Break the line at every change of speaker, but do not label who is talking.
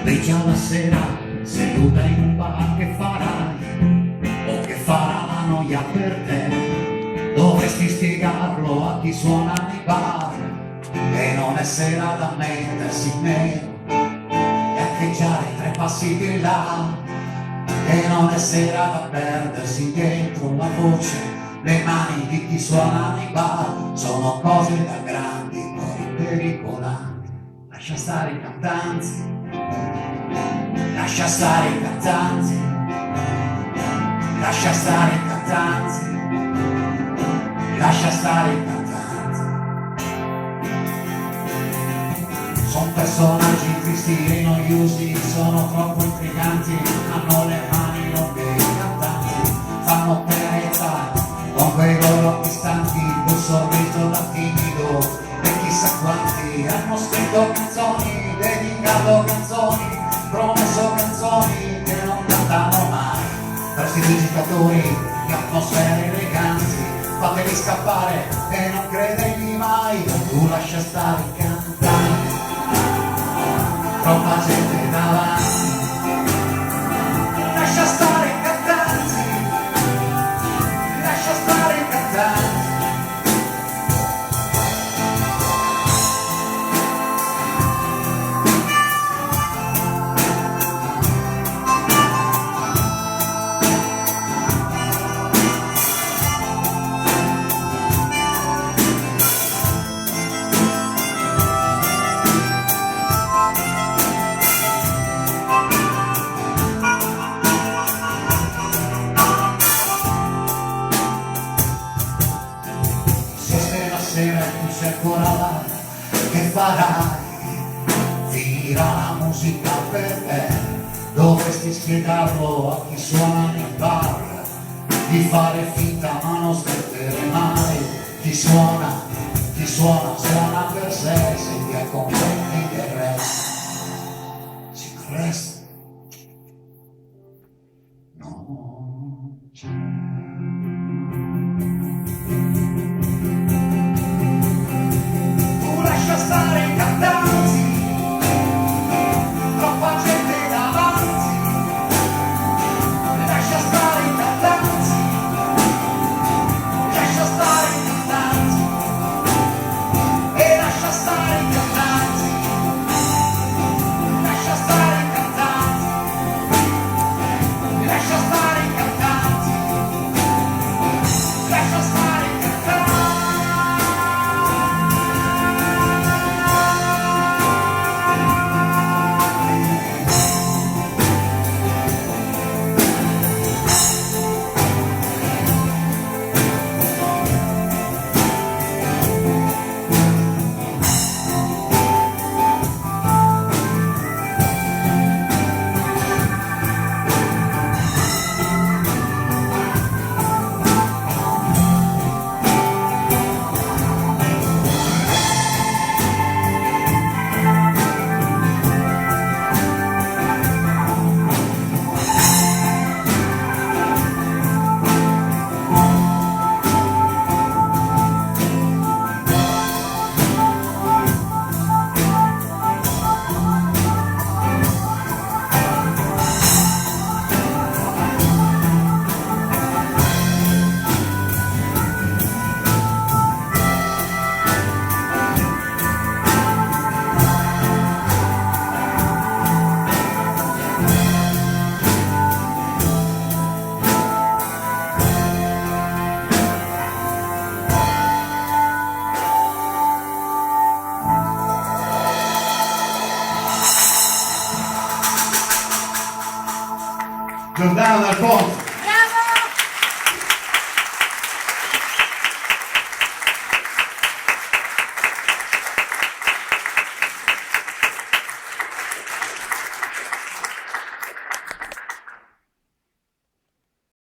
e già la sera seduta in un bar che farai o che farà la noia per te. Dovresti spiegarlo a chi suona nei bar che non è sera da mettersi in nero e echeggiare 3 passi di là, e non è sera da perdersi dentro la voce. Le mani di chi suona nei bar sono cose da grandi, poi pericolanti. Lascia stare i cantanti, lascia stare i cantanti, lascia stare i cantanti, lascia stare i cantanti. Sono personaggi tristi e noiosi, sono troppo intriganti, hanno le mani lunghe i cantanti, fanno tenerezza con quei loro occhi stanchi, un sorriso da timido, e chissà quanti hanno scritto canzoni, dedicato canzoni, promesso canzoni che non cantano mai. Prestidigitatori di atmosfere eleganti, fateli scappare e non credergli mai. Tu lascia stare i cantanti, troppa gente davanti. Lascia stare i cantanti, lascia stare i cantanti. Sera e tu sei ancora là, che farai? Finirà la musica per te. Dovresti spiegarlo a chi suona nel bar, di fare finta ma non smettere mai. Chi suona, suona per sé, se ti accontenti del resto. Sì, il resto non c'è. Giordano Dal Ponte.